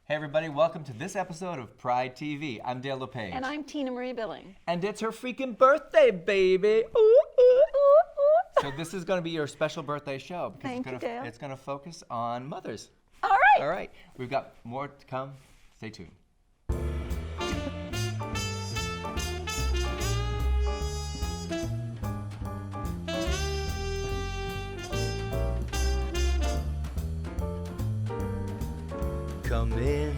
Hey everybody, welcome to this episode of Pride TV. I'm Dale LePage. And I'm Tina Marie Billing. And it's her freaking birthday, baby. Ooh, ooh, ooh, ooh. So this is going to be your special birthday show because it's going to focus on mothers. All right. All right. We've got more to come. Stay tuned. Come in,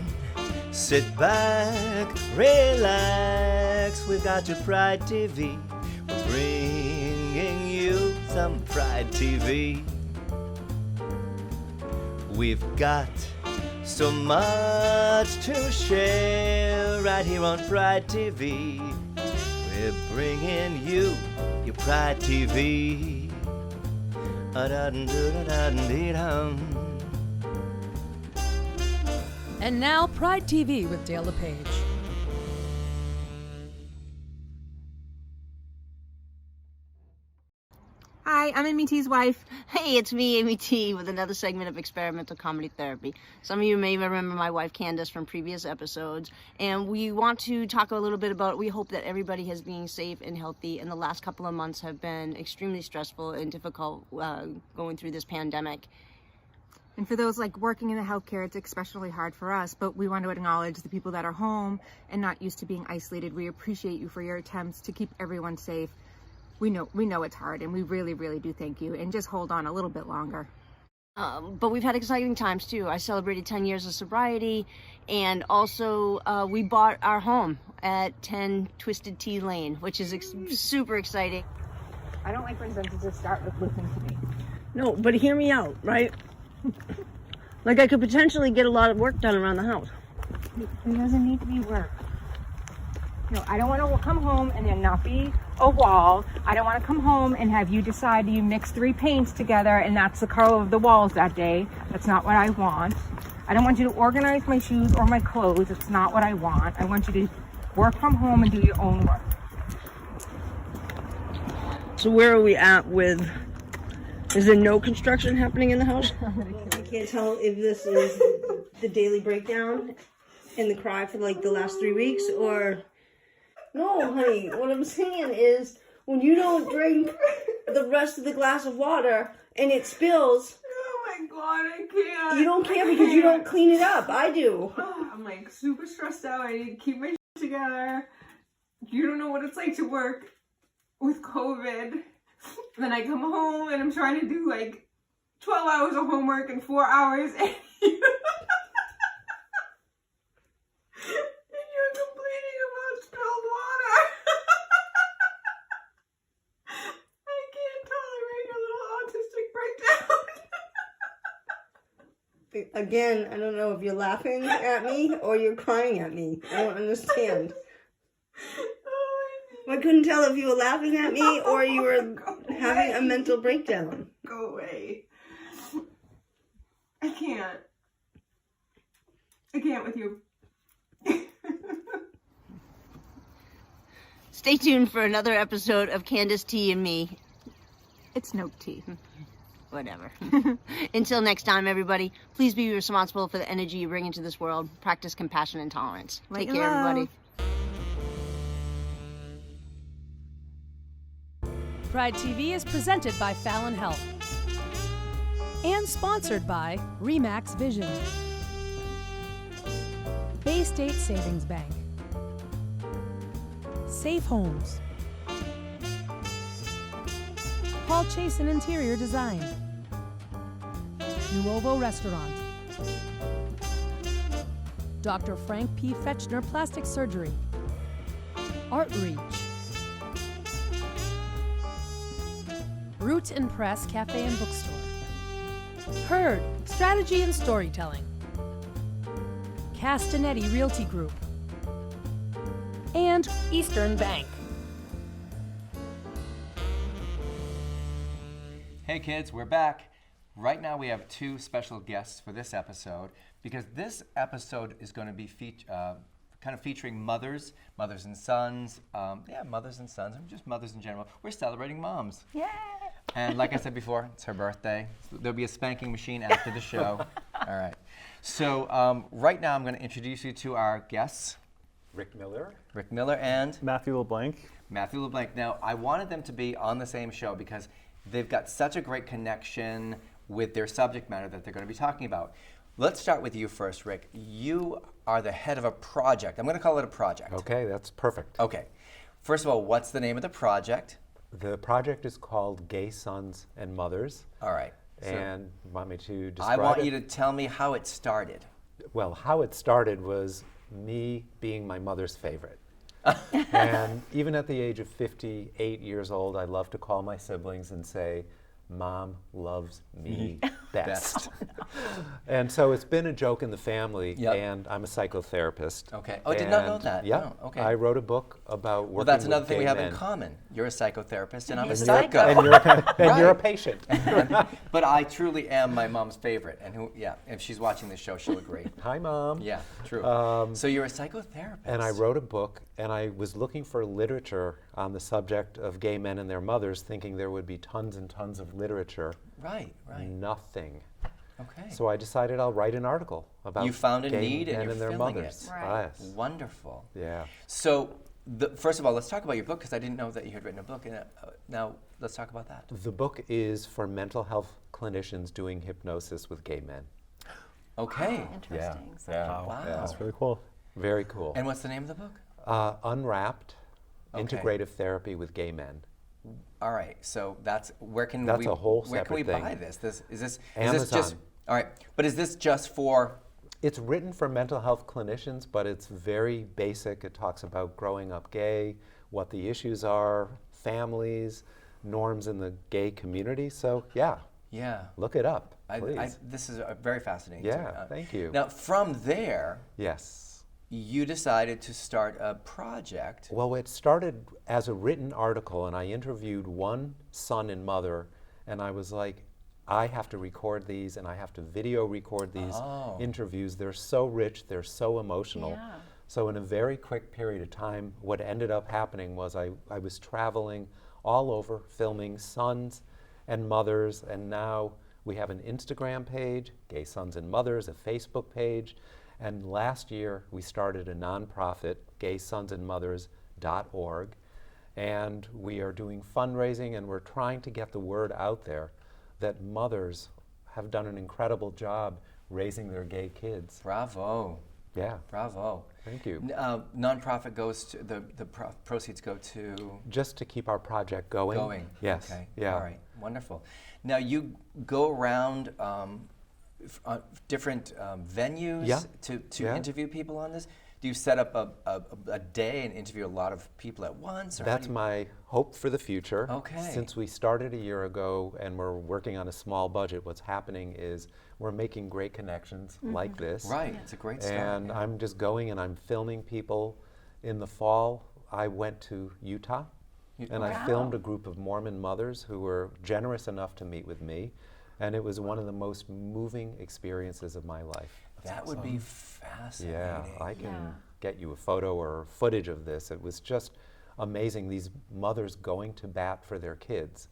sit back, relax. We've got your Pride TV. We're bringing you some Pride TV. We've got so much to share right here on Pride TV. We're bringing you your Pride TV. And now, Pride TV with Dale LePage. Hi, I'm Amy T's wife. Hey, it's me, Amy T, with another segment of Experimental Comedy Therapy. Some of you may remember my wife, Candice, from previous episodes, and we want to talk a little bit about, we hope that everybody has been safe and healthy, and the last couple of months have been extremely stressful and difficult going through this pandemic. And for those working in the healthcare, it's especially hard for us, but we want to acknowledge the people that are home and not used to being isolated. We appreciate you for your attempts to keep everyone safe. We know it's hard, and we really, really do thank you, and just hold on a little bit longer. But we've had exciting times too. I celebrated 10 years of sobriety, and also we bought our home at 10 Twisted Tea Lane, which is super exciting. I don't like when sentences start with listen to me. No, but hear me out, right? I could potentially get a lot of work done around the house. It doesn't need to be work. No, I don't want to come home and there not be a wall. I don't want to come home and have you decide you mix 3 paints together and that's the color of the walls that day. That's not what I want. I don't want you to organize my shoes or my clothes. It's not what I want. I want you to work from home and do your own work. So where are we at with, is there no construction happening in the house? I can't tell if this is the daily breakdown and the cry for the last 3 weeks, or... No, honey, what I'm saying is, when you don't drink the rest of the glass of water and it spills... Oh my god, I can't. You don't care because you don't clean it up. I do. I'm super stressed out. I need to keep my shit together. You don't know what it's like to work with COVID. And then I come home and I'm trying to do 12 hours of homework in 4 hours. And you're complaining about spilled water. I can't tolerate a little autistic breakdown. Again, I don't know if you're laughing at me or you're crying at me. I don't understand. I couldn't tell if you were laughing at me or you were having a mental breakdown. Go away. I can't. I can't with you. Stay tuned for another episode of Candice T and Me. It's no tea. Whatever. Until next time, everybody, please be responsible for the energy you bring into this world. Practice compassion and tolerance. Take care, everybody. Pride TV is presented by Fallon Health and sponsored by Remax Vision, Bay State Savings Bank, Safe Homes, Paul Chasen Interior Design, Nuovo Restaurant, Dr. Frank P. Fetchner Plastic Surgery, Art Reach, Root and Press Cafe and Bookstore, Herd Strategy and Storytelling, Castanetti Realty Group, and Eastern Bank. Hey kids, we're back. Right now we have 2 special guests for this episode because this episode is going to be kind of featuring mothers and sons. Mothers and sons, and just mothers in general. We're celebrating moms. Yay! And like I said before, it's her birthday. So there'll be a spanking machine after the show. All right. So right now I'm going to introduce you to our guests, Rick Miller. Rick Miller and Matthew LeBlanc. Matthew LeBlanc. Now, I wanted them to be on the same show because they've got such a great connection with their subject matter that they're going to be talking about. Let's start with you first, Rick. You are the head of a project. I'm going to call it a project. Okay, that's perfect. Okay. First of all, what's the name of the project? The project is called Gay Sons and Mothers. All right. So And want me to I describe want it? you to tell me how it started. Well, how it started was me being my mother's favorite. And even at the age of 58 years old, I love to call my siblings and say, Mom loves me best. And so it's been a joke in the family, Yep. and I'm a psychotherapist. Okay. Oh, I did not know And, that. Yeah. Oh, okay. I wrote a book about working Well, that's with another thing we gay have men. in common. You're a psychotherapist and I'm a He's a psycho. psycho. And you're a Right. patient. But I truly am my mom's favorite. And who, yeah, if she's watching this show, she'll agree. Hi, Mom. Yeah, true. So you're a psychotherapist. And I wrote a book, and I was looking for literature on the subject of gay men and their mothers, thinking there would be tons and tons of literature. Right, right. Nothing. Okay. So I decided I'll write an article about You found a gay need and men you're and their filling mothers. it. Right. Yes. Wonderful. Yeah. So, first of all, let's talk about your book because I didn't know that you had written a book. And now, let's talk about that. The book is for mental health clinicians doing hypnosis with gay men. Okay. Interesting. So Wow. That's really cool. Very cool. And what's the name of the book? Unwrapped, Okay. integrative therapy with gay men. All right. So that's where can That's we a whole where can we separate buy thing. this? Is this just Amazon. all right? But is this just for? It's written for mental health clinicians, but it's very basic. It talks about growing up gay, what the issues are, families, norms in the gay community. So yeah, Yeah. look it up, please. This is very fascinating. to me. Yeah, thank you. Now, from there, Yes. you decided to start a project. Well, it started as a written article, and I interviewed one son and mother, and I was like, I have to record these, and I have to video record these Oh. interviews. They're so rich, they're so emotional. Yeah. So in a very quick period of time, what ended up happening was I was traveling all over, filming sons and mothers, and now we have an Instagram page, Gay Sons and Mothers, a Facebook page, and last year we started a nonprofit, gaysonsandmothers.org, and we are doing fundraising, and we're trying to get the word out there that mothers have done an incredible job raising their gay kids. Bravo. Yeah, Bravo. thank you. Nonprofit goes to proceeds go to Just to keep our project going. going. Yes. Okay. Yeah. All right. Wonderful. Now you go around different venues Yeah. to Yeah. interview people on this. Do you set up a day and interview a lot of people at once? Or how That's do you- my hope for the future. Okay. Since we started a year ago and we're working on a small budget, what's happening is we're making great connections like this. Right. It's a great start. And yeah. I'm just going and I'm filming people. In the fall, I went to Utah and I filmed a group of Mormon mothers who were generous enough to meet with me. And it was one of the most moving experiences of my life. That would be fascinating. Yeah, I can get you a photo or footage of this. It was just amazing. These mothers going to bat for their kids.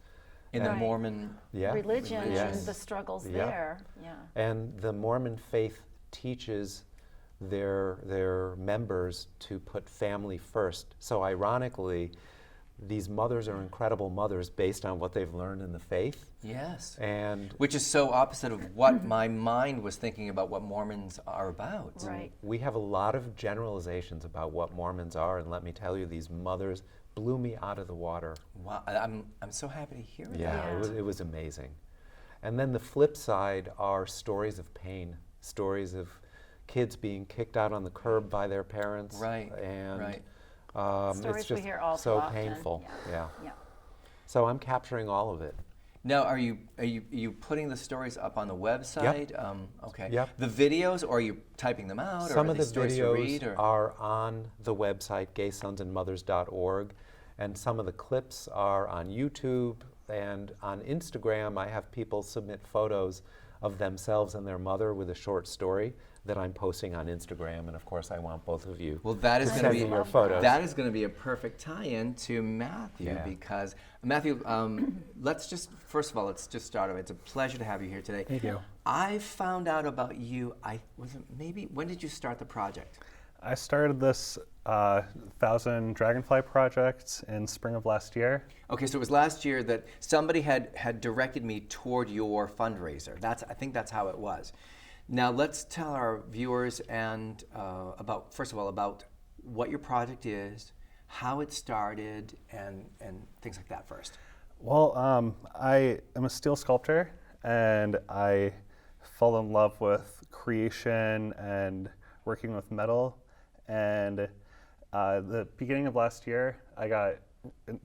In the Right. Mormon. Yeah. religion Yes. and the struggles Yeah. there. Yeah. And the Mormon faith teaches their members to put family first. So ironically, these mothers are incredible mothers based on what they've learned in the faith. Yes. And Which is so opposite of what my mind was thinking about what Mormons are about. Right. we have a lot of generalizations about what Mormons are, and let me tell you, these mothers blew me out of the water. Wow, I'm so happy to hear that. Yeah, Yeah. it was amazing. And then the flip side are stories of pain, stories of kids being kicked out on the curb by their parents. Right, And right. Stories it's we just hear all too so often. painful. Yeah. Yeah. So I'm capturing all of it. Now, are you putting the stories up on the website? Okay. Yep. The videos, or are you typing them out, Some or are of they the stories to read? videos Or? are on the website, gaysonsandmothers.org, and some of the clips are on YouTube, and on Instagram I have people submit photos of themselves and their mother with a short story. that I'm posting on Instagram, and of course I want both of you Well, that is going to send be me your photos. that is going to be a perfect tie-in to Matthew Yeah. because Matthew, let's just first of all let's just start off. It's a pleasure to have you here today. Thank you. I found out about you. When did you start the project? I started this 1,000 Dragonfly project in spring of last year. Okay, so it was last year that somebody had directed me toward your fundraiser. I think that's how it was. Now let's tell our viewers and about first of all about what your project is, how it started, and things like that first. Well, I am a steel sculptor, and I fell in love with creation and working with metal. And the beginning of last year, I got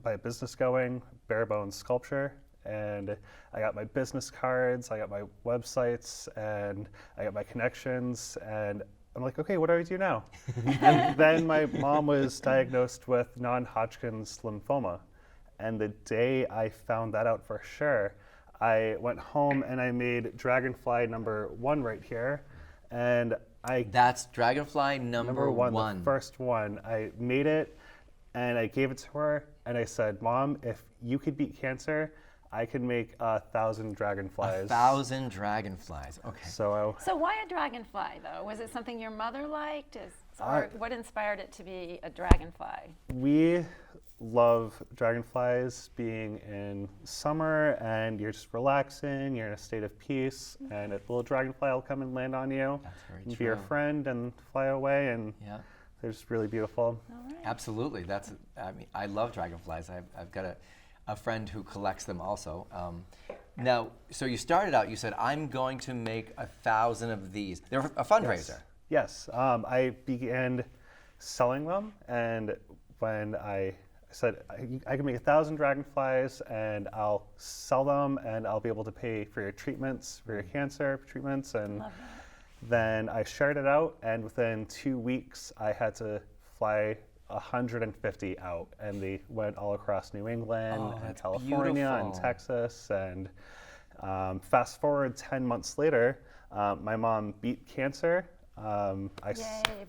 my business going, bare bones sculpture, and I got my business cards, I got my websites, and I got my connections, and I'm like, okay, what do I do now? And then my mom was diagnosed with non-Hodgkin's lymphoma, and the day I found that out for sure, I went home and I made Dragonfly #1 right here, and That's Dragonfly number one. the first one. I made it, and I gave it to her, and I said, Mom, if you could beat cancer, I could make 1,000 dragonflies. 1,000 dragonflies. Okay. So So why a dragonfly, though? Was it something your mother liked? Or what inspired it to be a dragonfly? we love dragonflies being in summer, and you're just relaxing, you're in a state of peace, and a little dragonfly will come and land on you. That's very and be your true. friend and fly away, and Yeah. they're just really beautiful. Absolutely. I love dragonflies. I've got a friend who collects them also. Now, so you started out, you said, I'm going to make 1,000 of these. They're a fundraiser. Yes, I began selling them, and when I said I can make 1,000 dragonflies, and I'll sell them, and I'll be able to pay for your treatments, for your cancer treatments, and then I shared it out, and within 2 weeks, I had to fly 150 out, and they went all across New England and that's California and beautiful. Texas, and fast forward 10 months later, my mom beat cancer. Yay,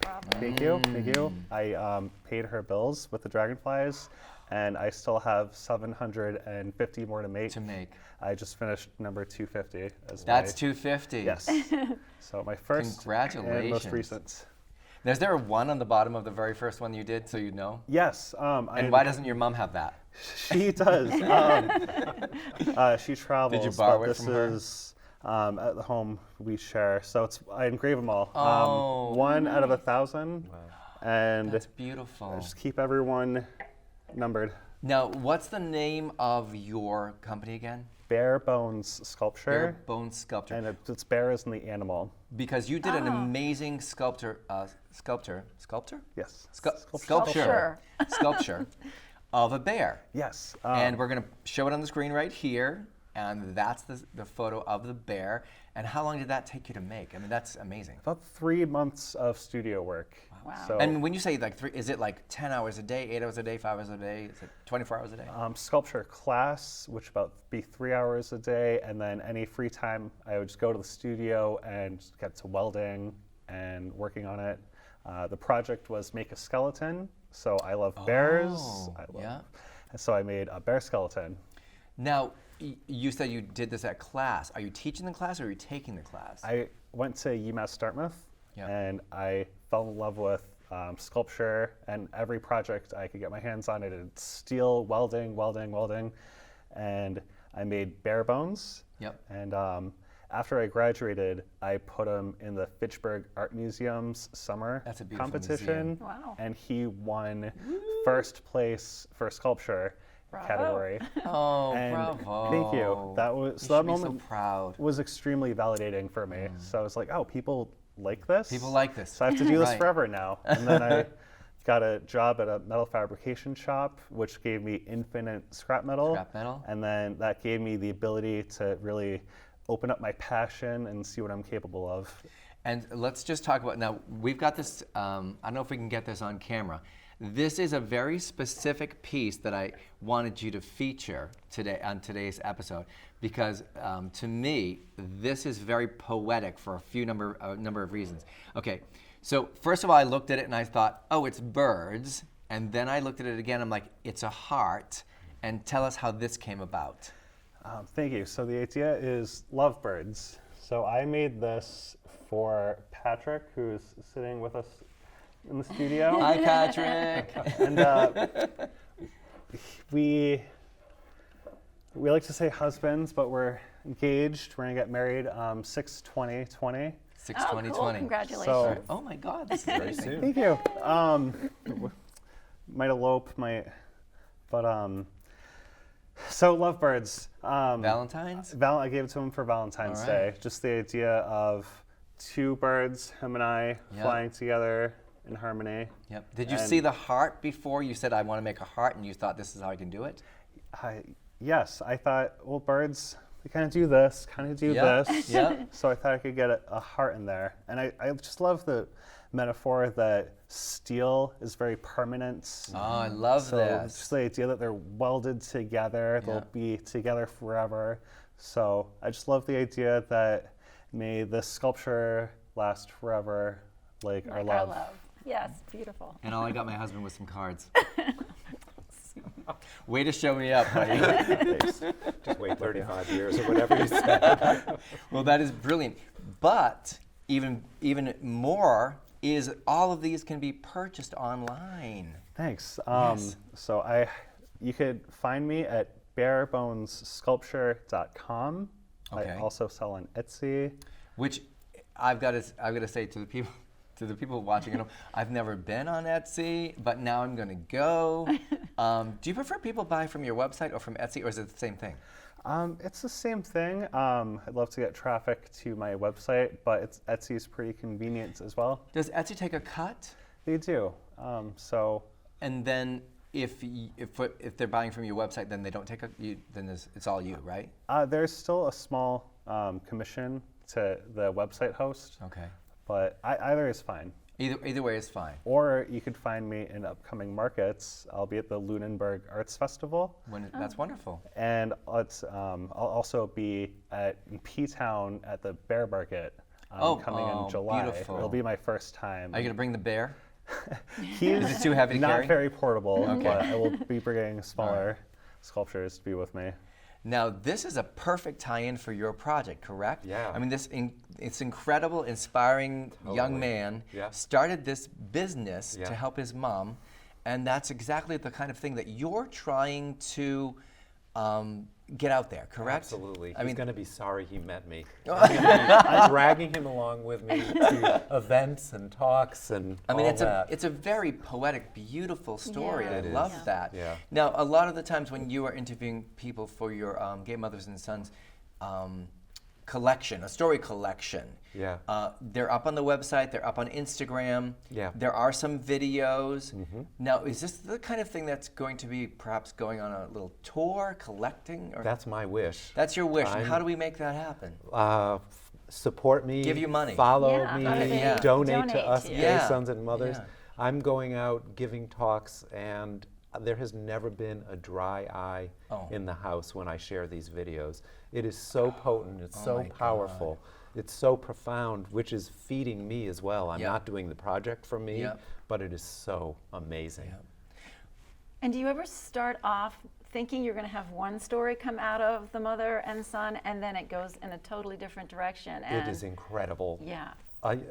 bravo. Thank you. I paid her bills with the dragonflies, and I still have 750 more to make. I just finished number 250 as That's my, 250. Yes. So my first and Congratulations. most recent. Now, is there a 1 on the bottom of the very first one you did so you know? Yes. And why doesn't your mom have that? She does. She travels. Did you borrow but it this from her? is at the home we share. So I engrave them all. Oh, 1 out of 1,000. And That's beautiful. I just keep everyone numbered. Now, what's the name of your company again? Bare Bones Sculpture. Bare Bones Sculpture. And it's bear as in the animal. Because you did an amazing sculpture? Yes. Sculpture of a bear. Yes. And we're going to show it on the screen right here. And that's the photo of the bear. And how long did that take you to make? I mean, that's amazing. About 3 months of studio work. Wow. So, And when you say like 3, is it like 10 hours a day, 8 hours a day, 5 hours a day? Is it 24 hours a day? sculpture class, which about be 3 hours a day, and then any free time, I would just go to the studio and just get to welding and working on it. The project was make a skeleton. So I love bears. And so I made a bear skeleton. Now, you said you did this at class. Are you teaching the class or are you taking the class? I went to UMass Dartmouth, and I fell in love with sculpture, and every project I could get my hands on. I did steel, welding, and I made bear bones. And after I graduated, I put him in the Fitchburg Art Museum's summer competition, Wow. and he won first place for sculpture category. Oh, And bravo. thank you. That was You that should be so moment proud. was extremely validating for me. So I was like, oh, people like this. People like this. So I have to do this Right. forever now. And then I got a job at a metal fabrication shop, which gave me infinite scrap metal. Scrap metal. And then that gave me the ability to really open up my passion and see what I'm capable of. And let's just talk about, now we've got this, I don't know if we can get this on camera. this is a very specific piece that I wanted you to feature today on today's episode because to me, this is very poetic for a number of reasons. Okay, so first of all, I looked at it and I thought, oh, it's birds. And then I looked at it again, I'm like, it's a heart. And tell us how this came about. Thank you. So the idea is Lovebirds. So I made this for Patrick, who's sitting with us in the studio. Hi, Patrick. And we like to say husbands, but we're engaged. We're gonna get married 6/20/20. 6/20/20. Oh, cool. Congratulations. So- Oh my God, this is very soon. Thank you. Might elope, so Lovebirds. Valentine's? I gave it to him for Valentine's All Day. right. Just the idea of two birds, him and I, Yep. flying together in harmony. Yep. Did you And- see the heart before? You said, I want to make a heart, and you thought this is how I can do it? Yes, I thought, well, birds, they kind of do this, kind of do Yeah. this. Yeah. So I thought I could get a heart in there. And I just love the metaphor that steel is very permanent. Oh, I love So this. just the idea that they're welded together, Yeah. they'll be together forever. So I just love the idea that may this sculpture last forever, like our Like love. Yes, beautiful. And all I got my husband with some cards. Way to show me up, buddy. Just wait 35 years or whatever you said. Well, that is brilliant. But even more is all of these can be purchased online. Thanks. Yes. So you could find me at barebonesSculpture.com. Okay. I also sell on Etsy. Which I've got to say to the people watching at home, I've never been on Etsy, but now I'm going to go. Do you prefer people buy from your website or from Etsy, or is it the same thing? It's the same thing. I'd love to get traffic to my website, but Etsy's pretty convenient as well. Does Etsy take a cut? They do. And then if they're buying from your website, then they don't take then it's all you, right? There's still a small commission to the website host, Okay. but either is fine. Either way is fine. Or you could find me in upcoming markets. I'll be at the Lunenburg Arts Festival. That's wonderful. And I'll also be in P-Town at the Bear Market coming in July. Beautiful. It'll be my first time. Are you going to bring the bear? He's Is it too heavy to not carry? very portable, Okay. but I will be bringing smaller sculptures to be with me. Now, this is a perfect tie-in for your project, correct? Yeah. I mean, it's incredible, inspiring young Totally. man Yeah. started this business Yeah. to help his mom, and that's exactly the kind of thing that you're trying to get out there, correct? Absolutely. I He's mean, going to be sorry he met me. I'm dragging him along with me to events and talks and I mean, all it's that. a very poetic, beautiful story. Yeah. I It love is. that. Yeah. Now, a lot of the times when you are interviewing people for your Gay Mothers and Sons collection, a story collection, Yeah. they're up on the website. They're up on Instagram. Yeah. There are some videos. Now, is this the kind of thing that's going to be perhaps going on a little tour, collecting? Or That's my wish. that's your wish. And I'm- how do we make that happen? Support me. Give you money. Follow Yeah, me. motivate, Yeah. Donate to donate, us yeah. gay Yeah. sons and mothers. Yeah. I'm going out giving talks, and there has never been a dry eye Oh. in the house when I share these videos. It is so potent. It's so my God. powerful. It's so profound, which is feeding me as well. I'm Yeah. not doing the project for me, Yeah. but it is so amazing. Yeah. And do you ever start off thinking you're going to have one story come out of the mother and son, and then it goes in a totally different direction? It is incredible. Yeah.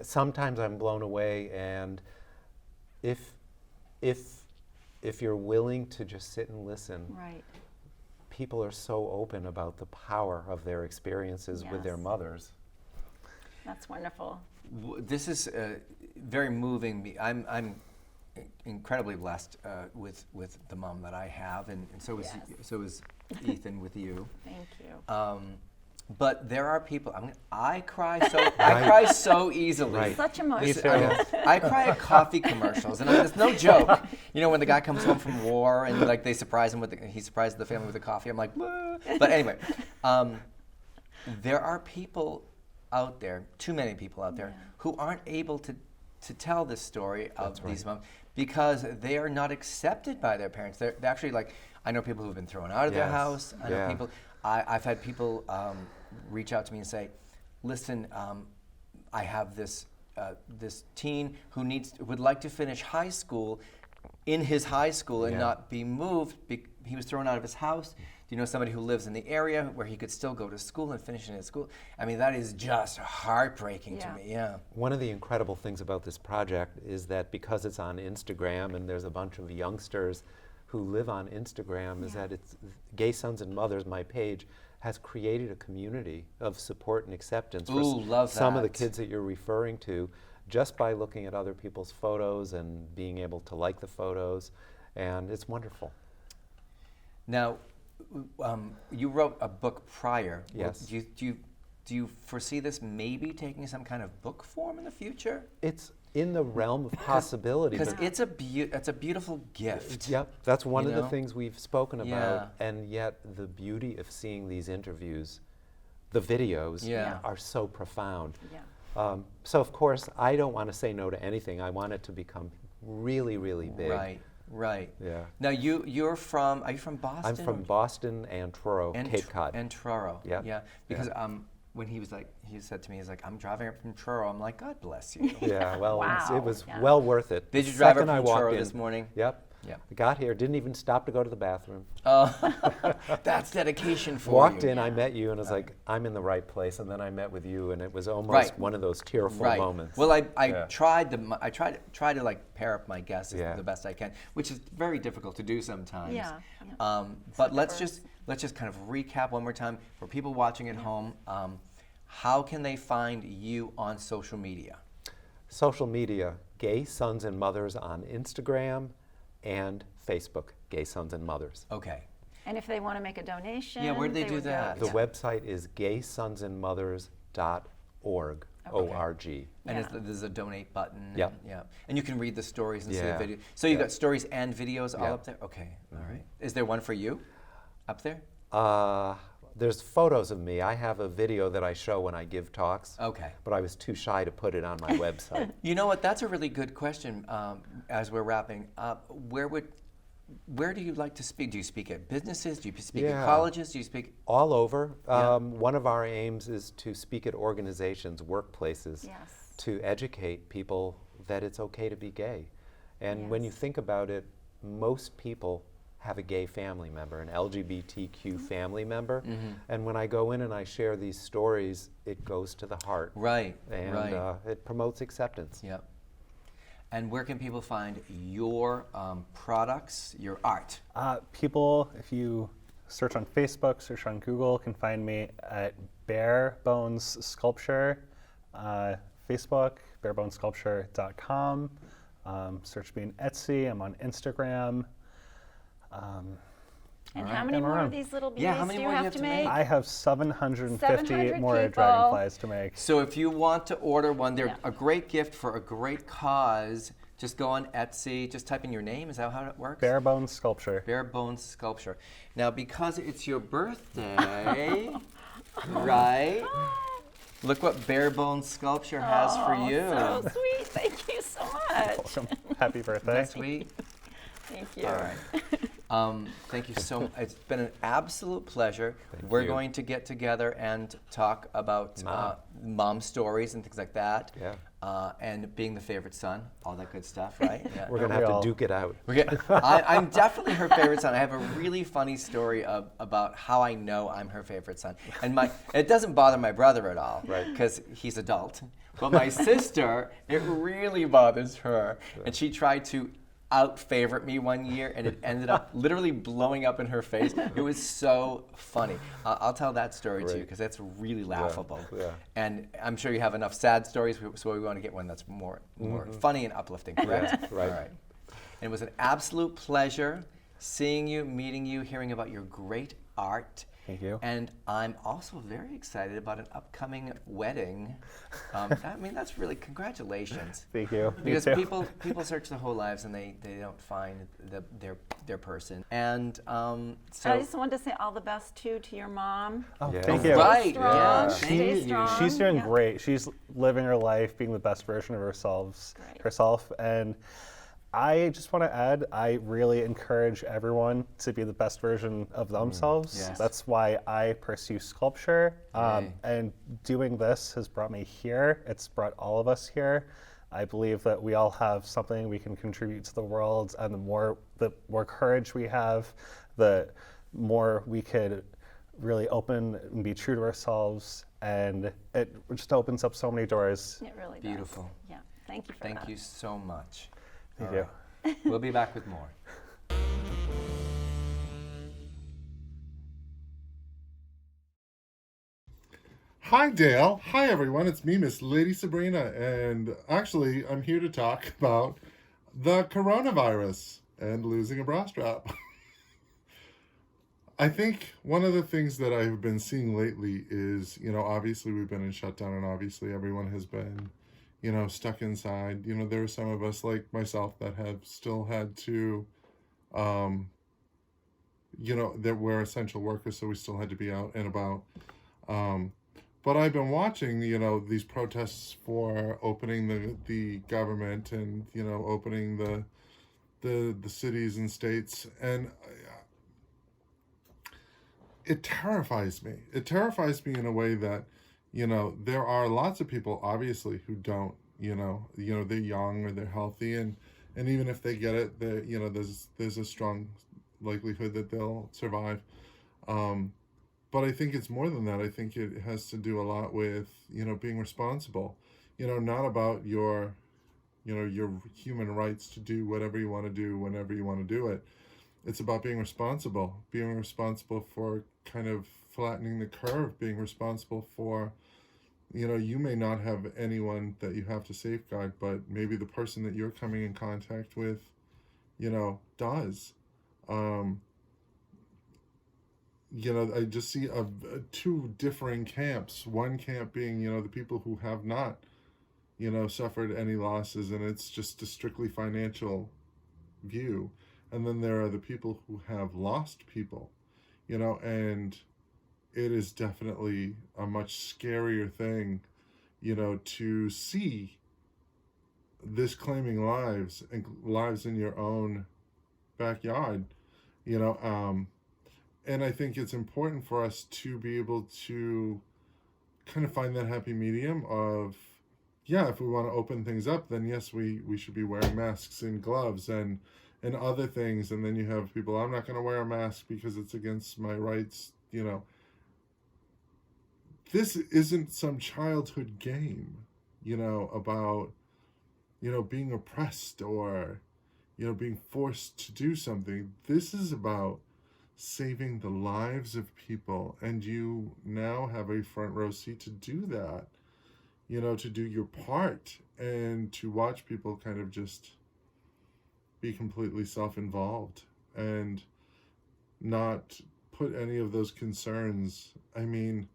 Sometimes I'm blown away, and if you're willing to just sit and listen, Right. people are so open about the power of their experiences with their Yes. mothers. That's wonderful. This is very moving. I'm incredibly blessed with the mom that I have, and so is Ethan with you. Thank you. But there are people. I cry so easily. Right. Such emotion. I cry at coffee commercials, and it's no joke. You know, when the guy comes home from war and like they surprise him he surprises the family with the coffee. I'm like, "Whoa." But anyway, there are people out there, too many people out there, who aren't able to to tell this story of That's these right. moms because they are not accepted by their parents. They're actually like, I know people who've been thrown out of their Yes. house. I know Yeah. people, I've had people reach out to me and say, listen, I have this this teen who would like to finish high school in his high school and Yeah. not be moved. He was thrown out of his house. Do you know somebody who lives in the area where he could still go to school and finish in his school? I mean, that is just heartbreaking to Yeah. me. Yeah. One of the incredible things about this project is that because it's on Instagram and there's a bunch of youngsters who live on Instagram, is that it's Gay Sons and Mothers, my page, has created a community of support and acceptance for Ooh, love some of the that. kids that you're referring to, just by looking at other people's photos and being able to like the photos, and it's wonderful. Now, you wrote a book prior. Yes. Do you foresee this maybe taking some kind of book form in the future? It's in the realm of possibility. Because but- it's a beautiful gift. Yep, that's one You of the know? things we've spoken about, Yeah. and yet the beauty of seeing these interviews, the videos, Yeah. are so profound. Yeah. So of course, I don't want to say no to anything. I want it to become really, really big. Right. Yeah. Now are you from Boston? I'm from Boston and Truro, Cape Cod. And Truro. Yep. Yeah. Because when he said to me, he's like, I'm driving up from Truro. I'm like, God bless you. Yeah, well, Wow, it was yeah. well worth it. Did The you drive up second I from walked Truro in- this morning? Yep. Yeah. I got here, didn't even stop to go to the bathroom. That's dedication for Walked you. in, I met you, and I was like, I'm in the right place. And then I met with you, and it was almost Right. one of those tearful Right. moments. Well, I Yeah. tried to like pair up my guests Yeah. the best I can, which is very difficult to do sometimes. Yeah, But like let's the just kind of recap one more time for people watching at home. How can they find you on social media? Social media, Gay Sons and Mothers on Instagram and Facebook, Gay Sons and Mothers. Okay. And if they want to make a donation, Yeah, where do they do would go- that? The Yeah. website is gaysonsandmothers.org, O-R-G. And Yeah. there's a donate button. Yep. And, yeah. And you can read the stories and see Yeah. the video. So you've Yeah. got stories and videos all Yeah. up there? Okay. All right. Is there one for you up there? There's photos of me. I have a video that I show when I give talks. Okay. But I was too shy to put it on my website. You know what? That's a really good question. As we're wrapping up, where do you like to speak? Do you speak at businesses? Do you speak at Yeah. colleges? Do you speak? All over. Yeah. One of our aims is to speak at organizations, workplaces, Yes. to educate people that it's okay to be gay. And when you Yes. think about it, most people have a gay family member, an LGBTQ family member. And when I go in and I share these stories, it goes to the heart. Right. And right. it promotes acceptance. Yep. And where can people find your products, your art? People, if you search on Facebook, search on Google, can find me at Bare Bones Sculpture. Facebook, barebonesculpture.com. Search me on Etsy. I'm on Instagram. And All how right. many And we're more on. of these little beauties Yeah, how many do you more have to make? I have 750 700 more people. dragonflies to make. So if you want to order one, they're Yeah. a great gift for a great cause. Just go on Etsy, just type in your name. Is that how it works? Bare Bones Sculpture. Bare Bones Sculpture. Now, because it's your birthday, right? Look what Bare Bones Sculpture has for you. So sweet. Thank you so much. Welcome. Happy birthday. That's sweet. Thank you. All right. Thank you so much. It's been an absolute pleasure. Thank We're you. going to get together and talk about mom stories and things like that. Yeah. And being the favorite son, all that good stuff, right? Yeah. We're going to we have to all- duke it out. I'm definitely her favorite son. I have a really funny story about how I know I'm her favorite son. And it doesn't bother my brother at all, right? Because he's adult. But my sister, it really bothers her. And she tried to out-favorite me one year, and it ended up literally blowing up in her face. It was so funny. I'll tell that story too, because that's really laughable. yeah. And I'm sure you have enough sad stories, so we want to get one that's more funny and uplifting, correct? Yeah, right. All right. And it was an absolute pleasure seeing you, meeting you, hearing about your great art. Thank you. And I'm also very excited about an upcoming wedding. I mean, that's really, congratulations. Thank you. Me Because too. people search their whole lives and they don't find their person. And so I just wanted to say all the best too to your mom. Oh, Yeah. thank you. Right, Strong. yeah. Stay Thank you. strong. She's doing Yeah. great. She's living her life, being the best version of Great. herself. And I just want to add, I really encourage everyone to be the best version of themselves. Yes. That's why I pursue sculpture. Yay. And doing this has brought me here. It's brought all of us here. I believe that we all have something we can contribute to the world, and the more courage we have, the more we could really open and be true to ourselves, and it just opens up so many doors. It really does. Beautiful. Yeah. Thank you for Thank that. you so much. Thank All you. right. We'll be back with more. Hi, Dale. Hi, everyone. It's me, Miss Lady Sabrina. And actually, I'm here to talk about the coronavirus and losing a bra strap. I think one of the things that I've been seeing lately is, obviously we've been in shutdown and obviously everyone has been, stuck inside. There are some of us like myself that have still had to, that we're essential workers, so we still had to be out and about. But I've been watching, these protests for opening the government and, opening the cities and states. And it terrifies me. It terrifies me in a way that, there are lots of people, obviously, who don't, they're young or they're healthy. And even if they get it, there's a strong likelihood that they'll survive. But I think it's more than that. I think it has to do a lot with, being responsible, not about your human rights to do whatever you want to do, whenever you want to do it. It's about being responsible for kind of flattening the curve, being responsible for, you may not have anyone that you have to safeguard, but maybe the person that you're coming in contact with, does. I just see two differing camps. One camp being, the people who have not, suffered any losses, and it's just a strictly financial view. And then there are the people who have lost people, and it is definitely a much scarier thing, to see this claiming lives in your own backyard, and I think it's important for us to be able to kind of find that happy medium of, if we want to open things up, then yes, we should be wearing masks and gloves and other things. And then you have people, I'm not going to wear a mask because it's against my rights. This isn't some childhood game, about, being oppressed or, being forced to do something. This is about saving the lives of people, and you now have a front row seat to do that, to do your part and to watch people kind of just be completely self-involved and not put any of those concerns. I mean,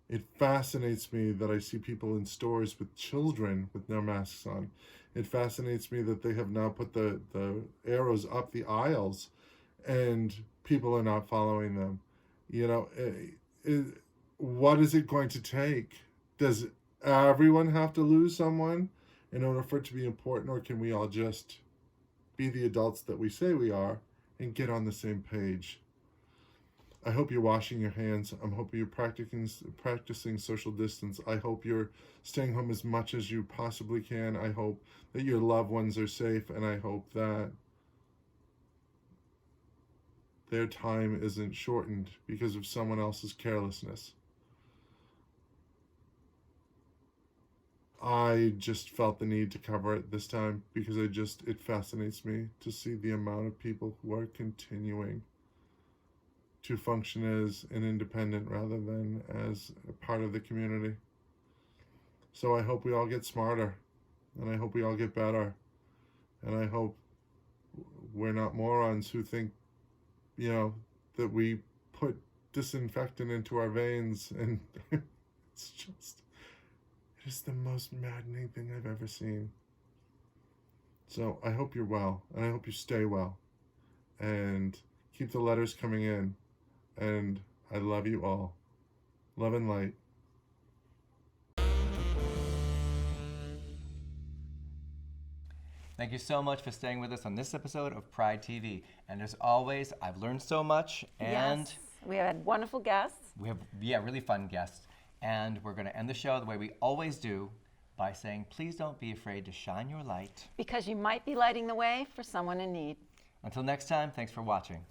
it fascinates me that I see people in stores with children with no masks on. It fascinates me that they have now put the arrows up the aisles and people are not following them. What is it going to take? Does everyone have to lose someone in order for it to be important, or can we all just be the adults that we say we are and get on the same page? I hope you're washing your hands. I hope you're practicing social distance. I hope you're staying home as much as you possibly can. I hope that your loved ones are safe, and I hope that their time isn't shortened because of someone else's carelessness. I just felt the need to cover it this time because it fascinates me to see the amount of people who are continuing to function as an independent rather than as a part of the community. So I hope we all get smarter, and I hope we all get better, and I hope we're not morons who think, that we put disinfectant into our veins, and it's just, it is the most maddening thing I've ever seen. So I hope you're well, and I hope you stay well, and keep the letters coming in, and I love you all. Love and light. Thank you so much for staying with us on this episode of Pride TV. And as always, I've learned so much, and Yes, we had wonderful guests. we have, really fun guests. And we're going to end the show the way we always do, by saying, please don't be afraid to shine your light. Because you might be lighting the way for someone in need. Until next time, thanks for watching.